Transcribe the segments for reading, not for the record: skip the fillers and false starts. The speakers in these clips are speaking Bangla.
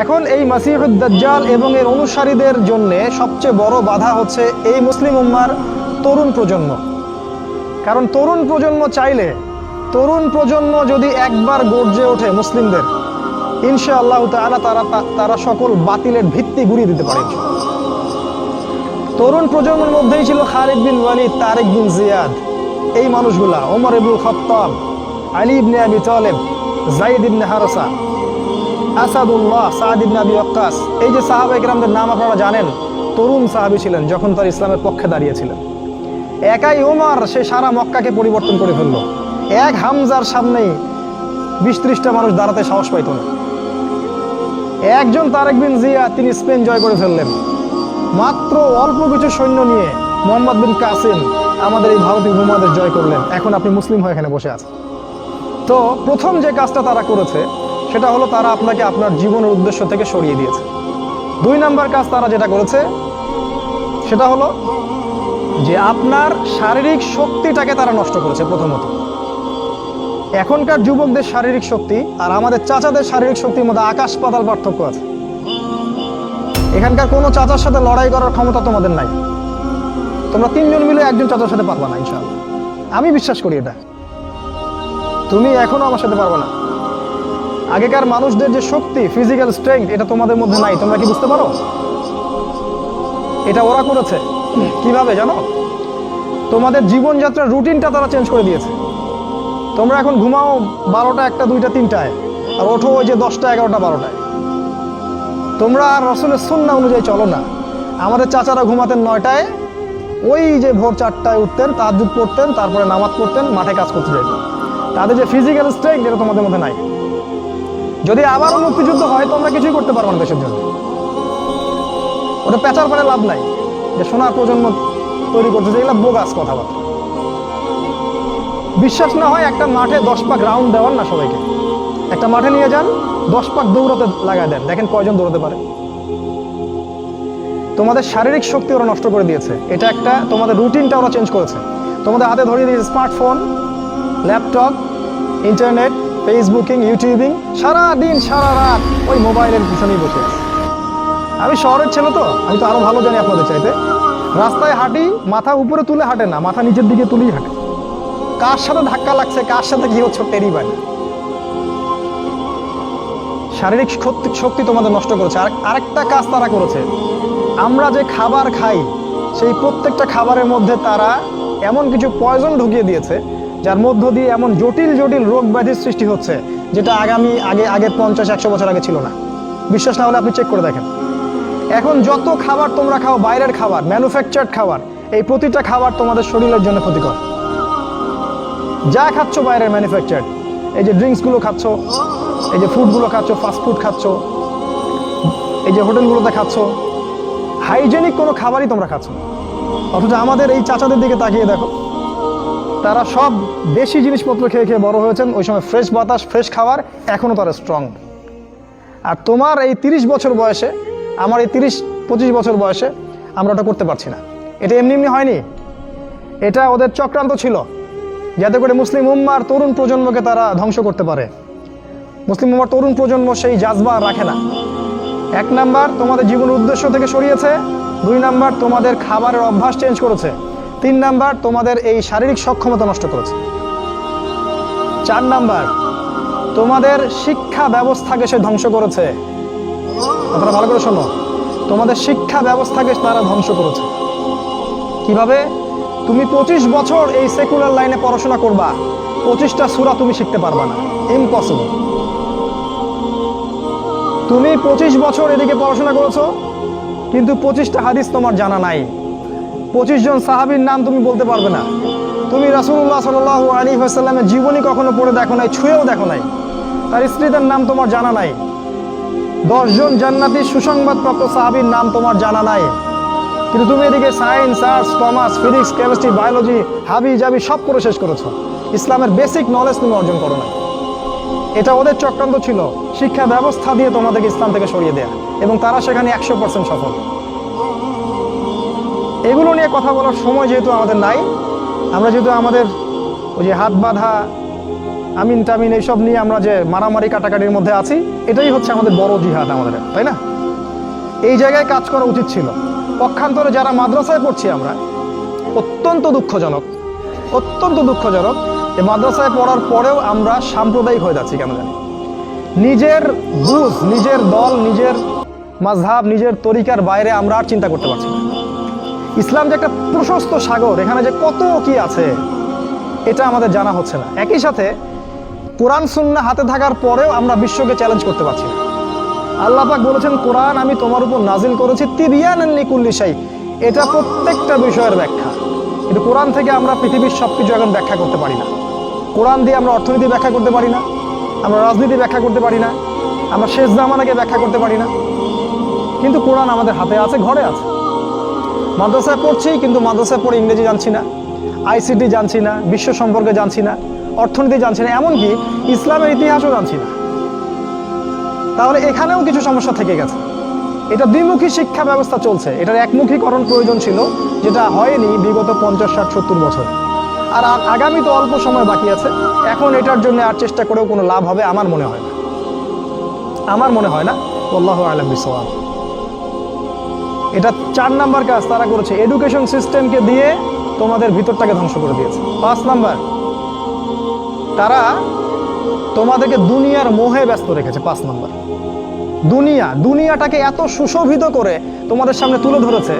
এখন এই মাসিহুদ দাজ্জাল এবং এর অনুসারীদের জন্য সবচেয়ে বড় বাধা হচ্ছে এই মুসলিম উম্মার তরুণ প্রজন্ম। কারণ তরুণ প্রজন্ম চাইলে, তরুণ প্রজন্ম যদি একবার গর্জে ওঠে মুসলিমদের, ইনশাআল্লাহ তাআলা তারা সকল বাতিলের ভিত্তি গুঁড়িয়ে দিতে পারে। তরুণ প্রজন্মের মধ্যেই ছিল খালিদ বিন ওয়ালিদ, তারেক বিন জিয়াদ, এই মানুষগুলা, ওমর ইবনুল খাত্তাব, আলী ইবনে আবি তালেব, যায়েদ ইবনে হারেসা, আসাদুল্লাহ, সাদ ইবনে আবি ওয়াক্কাস। এই যে সাহাবায়ে কেরামদের নাম আপনারা জানেন, তরুণ সাহাবী ছিলেন যখন তার ইসলামের পক্ষে দাঁড়িয়েছিলেন। একাই ওমর সে সারা মক্কাকে পরিবর্তন করে ফেলল। এক হামজার সামনেই 20-30টা মানুষ দাঁড়াতে সাহস পাইত না। একজন তারেক বিন জিয়াদ, তিনি স্পেন জয় করে ফেললেন মাত্র অল্প কিছু সৈন্য নিয়ে। মোহাম্মদ বিন কাসিম আমাদের এই ভারতীয় উপমহাদেশ জয় করলেন। এখন আপনি মুসলিম হয়ে এখানে বসে আছেন। তো প্রথম যে কাজটা তারা করেছে সেটা হলো তারা আপনাকে আপনার জীবনের উদ্দেশ্য থেকে সরিয়ে দিয়েছে। 2 নাম্বার কাজ তারা যেটা করেছে সেটা হলো যে আপনার শারীরিক শক্তিটাকে তারা নষ্ট করেছে। প্রথমত, এখনকার যুবকদের শারীরিক শক্তি আর আমাদের চাচাদের শারীরিক শক্তির মধ্যে আকাশ পাতাল পার্থক্য আছে। এখানকার কোনো চাচার সাথে লড়াই করার ক্ষমতা তোমাদের নাই। তোমরা 3 জন মিলে একজন চাচার সাথে পারবা না ইনশাআল্লাহ, আমি বিশ্বাস করি এটা। তুমি এখনো আমার সাথে পারবা না। আগেকার মানুষদের যে শক্তি, ফিজিক্যাল স্ট্রেংথ, এটা তোমাদের মধ্যে নাই। তোমরা কি বুঝতে পারো? এটা ওরা করেছে। কিভাবে জানো? তোমাদের জীবনযাত্রার রুটিনটা তারা চেঞ্জ করে দিয়েছে। তোমরা এখন ঘুমাও 12টা, 1টা, 2টা, 3টায়, আর ওঠো ওই যে 10টা, 11টা, 12টায়। তোমরা আর রাসূলের সুন্নাহ অনুযায়ী চলো না। আমাদের চাচারা ঘুমাতেন 9টায়, ওই যে ভোর 4টায় উঠতেন, তাহাজ্জুদ পড়তেন, তারপরে নামাজ পড়তেন, মাঠে কাজ করতে যেতেন। তাদের যে ফিজিক্যাল স্ট্রেংথ, এটা তোমাদের মধ্যে নাই। যদি আবারও মুক্তিযুদ্ধ হয়, তোমরা কিছুই করতে পারবে না দেশের জন্য। ওটা পেঁচার পরে লাভ নাই যে সোনার প্রজন্ম তৈরি করতেছে, এগুলো বোগাস কথাবার্তা। বিশ্বাস না হয় একটা মাঠে 10 পাক রাউন্ড দেওয়ার না সবাইকে, একটা মাঠে নিয়ে যান, 10 পাক দৌড়াতে লাগায় দেন, দেখেন কয়জন দৌড়াতে পারে। তোমাদের শারীরিক শক্তি ওরা নষ্ট করে দিয়েছে। এটা একটা, তোমাদের রুটিনটা ওরা চেঞ্জ করেছে। তোমাদের হাতে ধরিয়ে দিয়েছে smartphone, laptop, internet, Facebooking, YouTubing, সারা দিন সারা রাত ওই মোবাইলের পিছনেই বসে আছে। আমি শহরের ছেলে তো, আমি তো আরো ভালো জানি আপনাদের চাইতে। রাস্তায় হাঁটি, মাথা উপরে তুলে হাঁটে না, মাথা নিচের দিকে তুলেই হাঁটে। কার সাথে ধাক্কা লাগছে, কার সাথে কি হচ্ছে টেরই পায় না। শারীরিক শক্তি তোমাদের নষ্ট করেছে। আরেকটা কাজ তারা করেছে, আমরা যে খাবার খাই সেই প্রত্যেকটা খাবারের মধ্যে তারা এমন কিছু পয়জন ঢুকিয়ে দিয়েছে যার মধ্য দিয়ে এমন জটিল জটিল রোগ ব্যাধির সৃষ্টি হচ্ছে, যেটা আগে 50-100 বছর আগে ছিল না। বিশ্বাস না হলে আপনি চেক করে দেখেন। এখন যত খাবার তোমরা খাও, বাইরের খাবার, ম্যানুফ্যাকচার্ড খাবার, এই প্রতিটা খাবার তোমাদের শরীরের জন্য ক্ষতিকর। যা খাচ্ছ বাইরের ম্যানুফ্যাকচার্ড, এই যে ড্রিঙ্কসগুলো খাচ্ছ, এই যে ফুডগুলো খাচ্ছ, ফাস্ট ফুড খাচ্ছ, এই যে হোটেলগুলোতে খাচ্ছ, হাইজেনিক কোনো খাবারই তোমরা খাচ্ছ না। অথচ আমাদের এই চাচাদের দিকে তাকিয়ে দেখো, তারা সব দেশি জিনিসপত্র খেয়ে খেয়ে বড় হয়েছেন। ওই সময় ফ্রেশ বাতাস, ফ্রেশ খাবার, এখনও তারা স্ট্রং। আর তোমার এই 30 বছর বয়সে, আমার এই 30-25 বছর বয়সে আমরা ওটা করতে পারছি না। এটা এমনি এমনি হয়নি, এটা ওদের চক্রান্ত ছিল যাতে করে মুসলিম উম্মার তরুণ প্রজন্মকে তারা ধ্বংস করতে পারে। মুসলিম উম্মার তরুণ প্রজন্ম সেই জাজবা রাখে না। 1 নাম্বার তোমাদের জীবনের উদ্দেশ্য থেকে সরিয়েছে, 2 নাম্বার তোমাদের খাবারের অভ্যাস চেঞ্জ করেছে, 3 নাম্বার তোমাদের এই শারীরিক সক্ষমতা নষ্ট করেছে, 4 নাম্বার তোমাদের শিক্ষা ব্যবস্থাকে সে ধ্বংস করেছে। আপনারা ভালো করে শোনো, তোমাদের শিক্ষা ব্যবস্থাকে তারা ধ্বংস করেছে। কিভাবে? তুমি 25 বছর এই সেকুলার লাইনে পড়াশোনা করবা, 25টা সূরা তুমি শিখতে পারবা না, ইম্পসিবল। তুমি 25 বছর এদিকে পড়াশোনা করেছো, কিন্তু 25টা হাদিস তোমার জানা নাই, 25 জন সাহাবীর নাম তুমি বলতে পারবে না। তুমি রাসূলুল্লাহ সাল্লাল্লাহু আলাইহি ওয়াসাল্লামের জীবনী কখনো পড়ে দেখো নাই, ছুঁয়েও দেখো নাই, তার স্ত্রীদের নাম তোমার জানা নাই, 10 জন জান্নাতি সুসংবাদপ্রাপ্ত সাহাবীর নাম তোমার জানা নাই। কিন্তু তুমি এদিকে science, arts, commerce, physics, chemistry, biology, হাবি জাবি সব পড়ে শেষ করেছো, ইসলামের বেসিক নলেজ তুমি অর্জন করো না। এটা ওদের চক্রান্ত ছিল, শিক্ষা ব্যবস্থা দিয়ে তোমাদেরকে ইসলাম থেকে সরিয়ে দেয়া, এবং তারা সেখানে 100% সফল। এগুলো নিয়ে কথা বলার সময় যেহেতু আমাদের নাই, আমরা যেহেতু আমাদের ওই যে হাত বাঁধা আমিন টামিন এইসব নিয়ে আমরা যে মারামারি কাটাকাটির মধ্যে আছি, এটাই হচ্ছে আমাদের বড় জিহাদ আমাদের, তাই না? এই জায়গায় কাজ করা উচিত ছিল। পক্ষান্তরে যারা মাদ্রাসায় পড়ছি আমরা, অত্যন্ত দুঃখজনক যে মাদ্রাসায় পড়ার পরেও আমরা সাম্প্রদায়িক হয়ে যাচ্ছি কেন জানি। নিজের বুঝ, নিজের দল, নিজের মাযহাব, নিজের তরিকার বাইরে আমরা আর চিন্তা করতে পারছি না। ইসলাম যে একটা প্রশস্ত সাগর, এখানে যে কত কি আছে এটা আমাদের জানা হচ্ছে না। একই সাথে কোরআন সুন্নাহ হাতে থাকার পরেও আমরা বিশ্বকে চ্যালেঞ্জ করতে পারছি না। আল্লাহ পাক বলেছেন, কোরআন আমি তোমার উপর নাজিল করেছি তিবিয়ানান লিকুল্লি শাই, এটা প্রত্যেকটা বিষয়ের ব্যাখ্যা। কিন্তু কোরআন থেকে আমরা পৃথিবীর সবকিছু এখন ব্যাখ্যা করতে পারি না। কোরআন দিয়ে আমরা অর্থনীতি ব্যাখ্যা করতে পারি না, আমরা রাজনীতি ব্যাখ্যা করতে পারি না, আমরা শেষ জামানাকে ব্যাখ্যা করতে পারি না। কিন্তু কোরআন আমাদের হাতে আছে, ঘরে আছে। মাদ্রাসায় পড়ছি, কিন্তু মাদ্রাসায় পড়ে ইংরেজি জানছি না, আইসিটি জানছি না, বিশ্ব সম্পর্কে জানছি না, অর্থনীতি জানছি না, এমনকি ইসলামের ইতিহাসও জানছি না। তাহলে এখানেও কিছু সমস্যা থেকে গেছে। এটা দ্বিমুখী শিক্ষা ব্যবস্থা চলছে, এটার একমুখীকরণ প্রয়োজন ছিল, যেটা হয়নি বিগত 50, 60, 70 বছর। আর আগামী তো অল্প সময় বাকি আছে। এখন এটার জন্য আর চেষ্টা করেও কোনো লাভ হবে আমার মনে হয় না, আল্লাহু আ'লাম বিসওয়াব। এটা 4 নাম্বার কাজ তারা করেছে, এডুকেশন সিস্টেমকে দিয়ে তোমাদের ভিতরটাকে ধ্বংস করে দিয়েছে। 5 নাম্বার, তারা তোমাদেরকে দুনিয়ার মোহে ব্যস্ত রেখেছে। 5 নাম্বার, দুনিয়াটাকে এত সুশোভিত করে তোমাদের সামনে তুলে ধরেছে,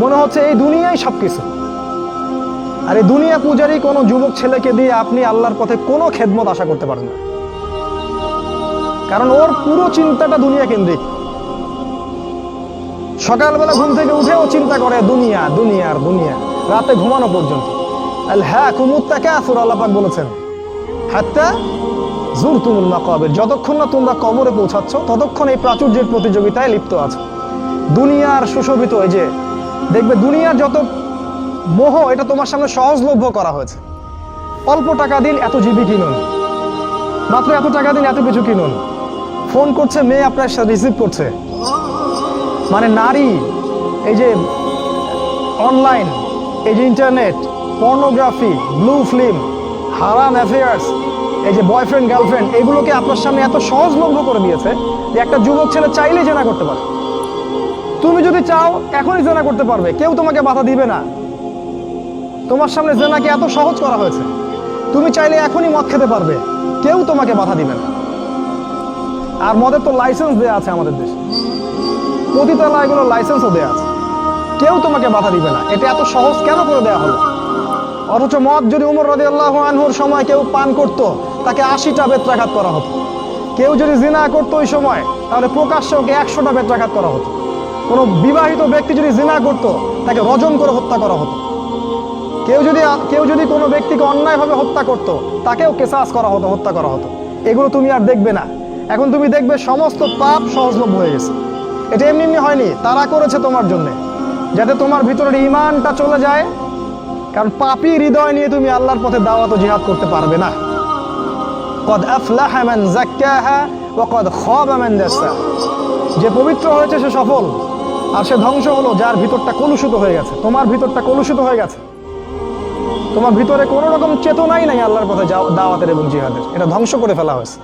মনে হচ্ছে এই দুনিয়াই সবকিছু। আর এই দুনিয়া পূজারী কোনো যুবক ছেলেকে দিয়ে আপনি আল্লাহর পথে কোনো খেদমত আশা করতে পারেন না, কারণ ওর পুরো চিন্তাটা দুনিয়া কেন্দ্রিক। সকালবেলা ঘুম থেকে উঠেও চিন্তা করে দুনিয়া, দুনিয়ার দুনিয়া, রাতে ঘুমানো পর্যন্ত। আলহাকুমুত তাকাসুর, আল্লাহ পাক বলেছেন, হাত্তা যুরতুমুল মাকাবির, যতক্ষণ না তোমরা কবরে পৌঁছাচ্ছ ততক্ষণ এই প্রাচুর্যের প্রতিযোগিতায় লিপ্ত আছো। দুনিয়ার সুশোভিত, এই যে দেখবে দুনিয়ার যত মোহ, এটা তোমার সামনে সহজলভ্য করা হয়েছে। অল্প টাকা দিন এত জিবি কিনুন, মাত্র এত টাকা দিন এত কিছু কিনুন। ফোন করছে মেয়ে, আপনার সাথে রিসিভ করছে, মানে নারী, এই যে অনলাইন, এই যে ইন্টারনেট, পর্নোগ্রাফি, ব্লু ফিল্ম, হারাম অ্যাফেয়ার্স, এই যে বয়ফ্রেন্ড গার্লফ্রেন্ড, এগুলোকে আপনার সামনে এত সহজলভ্য করে দিয়েছে যে একটা যুবক ছেলে চাইলেই জেনা করতে পারে। তুমি যদি চাও এখনই জেনা করতে পারবে, কেউ তোমাকে বাধা দিবে না। তোমার সামনে জেনাকে এত সহজ করা হয়েছে, তুমি চাইলে এখনই মদ খেতে পারবে, কেউ তোমাকে বাধা দিবে না। আর মদের তো লাইসেন্স দেওয়া আছে আমাদের দেশে, পতিতালয়গুলো লাইসেন্সও দেওয়া আছে, কেউ তোমাকে বাধা দিবে না। এটা এত সহজ কেন করে দেওয়া হলো? অথচ মদ যদি উমর রাদিয়াল্লাহু আনহুর সময় কেউ পান করত, তাকে 80টা বেত্রাঘাত করা হতো। কেউ যদি জিনা করতো ওই সময়, তাহলে প্রকাশ্যে ওকে 100টা বেত্রাঘাত করা হতো। কোনো বিবাহিত ব্যক্তি যদি জিনা করতো, তাকে রজম করে হত্যা করা হতো। কেউ যদি কোনো ব্যক্তিকে অন্যায়ভাবে হত্যা করতো, তাকেও কেসাস করা হতো, হত্যা করা হতো। এগুলো তুমি আর দেখবে না। এখন তুমি দেখবে সমস্ত পাপ সহজলভ্য হয়ে গেছে। এটা এমনি এমনি হয়নি, তারা করেছে তোমার জন্যে, যাতে তোমার ভিতরের ঈমানটা চলে যায়। কারণ পাপী হৃদয় নিয়ে তুমি আল্লাহর পথে দাওয়াত ও জিহাদ করতে পারবে না। কদ আফলাহা মান যাক্কাহা ওয়া কদ খাবা মান দাসসাহা, যে পবিত্র হয়েছে সে সফল, আর সে ধ্বংস হলো যার ভিতরটা কলুষিত হয়ে গেছে। তোমার ভিতরটা কলুষিত হয়ে গেছে, তোমার ভিতরে কোনো রকম চেতনাই নাই আল্লাহর পথে দাওয়াতের এবং জিহাদের, এটা ধ্বংস করে ফেলা হয়েছে।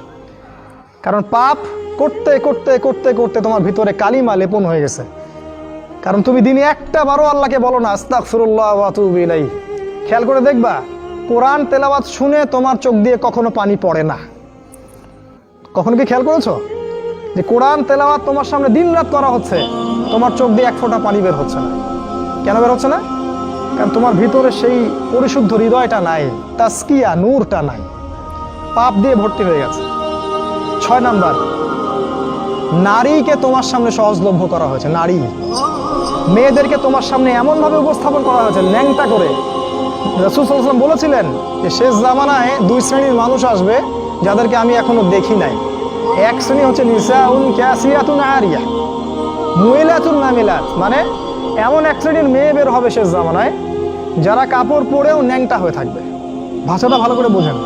কারণ পাপ করতে করতে করতে করতে তোমার ভিতরে কালিমা লেপন হয়ে গেছে। কারণ তুমি দিনে একটা বারও আল্লাহকে বলো না আস্তাগফিরুল্লাহ ওয়া আতুবু ইলাইহি। খেয়াল করে দেখবা, কোরআন তেলাওয়াত শুনে তোমার চোখ দিয়ে কখনো পানি পড়ে না। কখনো কি খেয়াল করেছো যে কোরআন তেলাওয়াত তোমার সামনে দিনরাত করা হচ্ছে, তোমার চোখ দিয়ে এক ফোঁটা পানি বের হচ্ছে না? কেন বের হচ্ছে না? কারণ তোমার ভিতরে সেই পরিশুদ্ধ হৃদয়টা নাই, তাসকিয়া, নূরটা নাই, পাপ দিয়ে ভর্তি হয়ে গেছে। 6 নাম্বার, নারীকে তোমার সামনে সহজলভ্য করা হয়েছে। নারী, মেয়েদেরকে তোমার সামনে এমনভাবে উপস্থাপন করা হয়েছে ন্যাংটা করে। রাসূল সাল্লাল্লাহু আলাইহি ওয়াসাল্লাম বলেছিলেন যে শেষ জামানায় 2 শ্রেণীর মানুষ আসবে যাদেরকে আমি এখনো দেখি নাই। এক শ্রেণী হচ্ছে নিসাউন কাসিয়াতুন আরিয়া, মুইলাতুন নামিলাত, মানে এমন এক শ্রেণীর মেয়ে বের হবে শেষ জামানায় যারা কাপড় পরেও ন্যাংটা হয়ে থাকবে। ভাষাটা ভালো করে বোঝেন,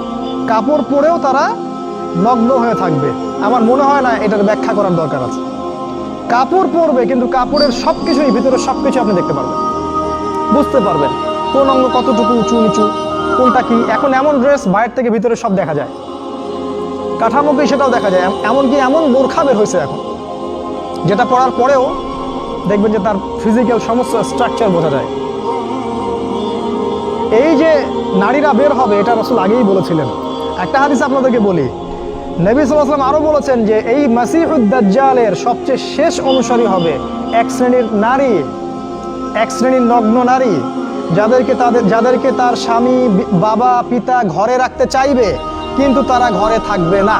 কাপড় পরেও তারা নগ্ন হয়ে থাকবে। আমার মনে হয় না এটার ব্যাখ্যা করার দরকার আছে। কাপড় পরবে, কিন্তু কাপড়ের সবকিছুই, ভিতরে সবকিছু আপনি দেখতে পারবেন, বুঝতে পারবেন কোন অঙ্গ কতটুকু উঁচু নিচু, কোনটা কি। এখন এমন ড্রেস বাইরে থেকে ভিতরে সব দেখা যায়, কাঠামোকে সেটাও দেখা যায়। এমনকি এমন বোরখা বের হয়েছে এখন, যেটা পড়ার পরেও দেখবেন যে তার ফিজিক্যাল সমস্ত স্ট্রাকচার বোঝা যায়। এই যে নারীরা বের হবে, এটা রাসূল আগেই বলেছিলেন। একটা হাদিস আপনাদেরকে বলি, নবী সাল্লাল্লাহু আলাইহি ওয়াসাল্লাম আরও বলেছেন যে এই মাসিহুদ দাজ্জালের সবচেয়ে শেষ অনুসারী হবে এক শ্রেণীর নারী, এক শ্রেণীর নগ্ন নারী, যাদেরকে তার স্বামী, বাবা, পিতা ঘরে রাখতে চাইবে, কিন্তু তারা ঘরে থাকবে না,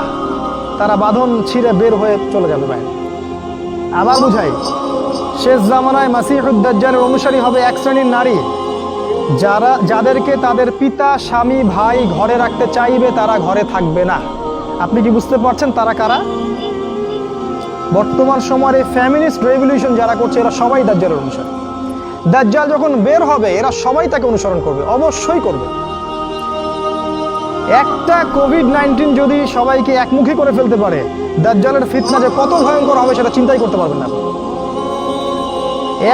তারা বাঁধন ছিঁড়ে বের হয়ে চলে যাবে বাইরে। আবার বুঝাই, শেষ জামানায় মাসিহুদ দাজ্জালের অনুসারী হবে এক শ্রেণীর নারী, যাদেরকে তাদের পিতা, স্বামী, ভাই ঘরে রাখতে চাইবে, তারা ঘরে থাকবে না। আপনি কি বুঝতে পারছেন তারা কারা? বর্তমান সময়ের এই ফ্যামিনিস্ট রেভলিউশন যারা করছে, এরা সবাই দাজ্জালের অনুসারী। দাজ্জাল যখন বের হবে, এরা সবাই তাকে অনুসরণ করবে, অবশ্যই করবে। একটা কোভিড-19 যদি সবাইকে একমুখী করে ফেলতে পারে, দাজ্জালের ফিতনা যে কত ভয়ঙ্কর হবে সেটা চিন্তাই করতে পারবেন না।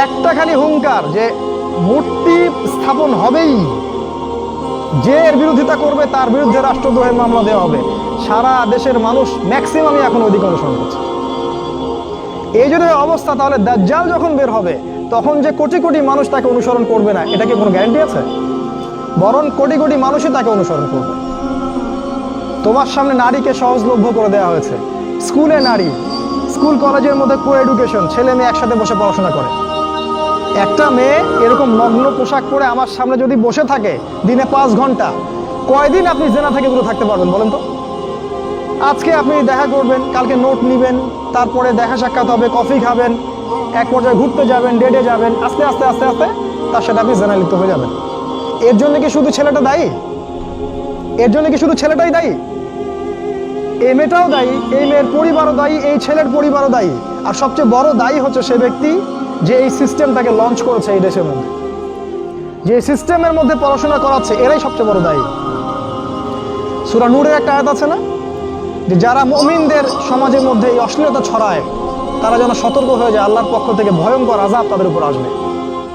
একটা খালি হুঙ্কার যে মূর্তি স্থাপন হবেই, যে এর বিরোধিতা করবে তার বিরুদ্ধে রাষ্ট্রদ্রোহের মামলা দেওয়া হবে, সারা দেশের মানুষ ম্যাক্সিমামই এখন ওইদিকে অনুসরণ করছে। এই যদি অবস্থা, তাহলে দাজ্জাল যখন বের হবে তখন যে কোটি কোটি মানুষ তাকে অনুসরণ করবে না, এটা কি কোনো গ্যারান্টি আছে? বরং কোটি কোটি মানুষই তাকে অনুসরণ করবে। তোমার সামনে নারীকে সহজলভ্য করে দেওয়া হয়েছে। স্কুলে নারী, স্কুল কলেজের মধ্যে কো এডুকেশন, ছেলে মেয়ে একসাথে বসে পড়াশোনা করে। একটা মেয়ে এরকম নগ্ন পোশাক পরে আমার সামনে যদি বসে থাকে দিনে 5 ঘন্টা, কয়দিন আপনি জেনা থেকে দূরে থাকতে পারবেন বলেন তো? আজকে আপনি দেখা করবেন, কালকে নোট নেবেন, তারপরে দেখা সাক্ষাৎ হবে, কফি খাবেন, এক পর্যায়ে ঘুরতে যাবেন, ডেটে যাবেন, আস্তে আস্তে আস্তে আস্তে তার সাথে আপনি জেনায় লিপ্ত হয়ে যাবেন। এর জন্য কি শুধু ছেলেটা দায়ী? এর জন্য কি শুধু ছেলেটাই দায়ী? এই মেয়েটাও দায়ী, এই মেয়ের পরিবারও দায়ী, এই ছেলের পরিবারও দায়ী। আর সবচেয়ে বড় দায়ী হচ্ছে সে ব্যক্তি যে এই সিস্টেমটাকে লঞ্চ করেছে এই দেশের মধ্যে, যে সিস্টেমের মধ্যে পড়াশোনা করাচ্ছে, এরাই সবচেয়ে বড় দায়ী। সূরা নূরের একটা আয়াত আছে না, যে যারা মুমিনদের সমাজের মধ্যে এই অশ্লীলতা ছড়ায়, তারা যেন সতর্ক হয়ে যায়, আল্লাহর পক্ষ থেকে ভয়ঙ্কর আযাব তাদের উপর আসবে।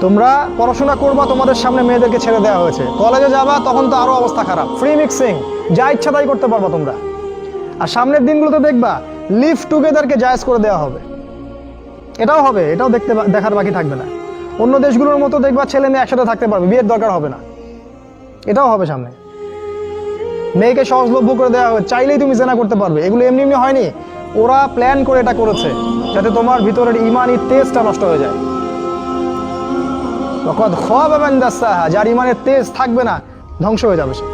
তোমরা পড়াশোনা করবা, তোমাদের সামনে মেয়েদেরকে ছেড়ে দেওয়া হয়েছে, কলেজে যাবা তখন তো আরো অবস্থা খারাপ, ফ্রি মিক্সিং, যা ইচ্ছা তাই করতে পারবা তোমরা। আর সামনের দিনগুলোতে দেখবা লিভ টুগেদারকে জায়েজ করে দেওয়া হবে, এটাও হবে, এটাও দেখার বাকি থাকবে না। অন্য দেশগুলোর মতো দেখবা ছেলে মেয়ে একসাথে থাকতে পারবে, বিয়ের দরকার হবে না, এটাও হবে সামনে। মেয়েকে সহজলভ্য করে দেওয়া হবে, চাইলেই তুমি জেনা করতে পারবে। এগুলো এমনি এমনি হয়নি, ওরা প্ল্যান করে এটা করেছে যাতে তোমার ভিতরের ইমানি তেজটা নষ্ট হয়ে যায়। যার ইমানের তেজ থাকবে না, ধ্বংস হয়ে যাবে সে।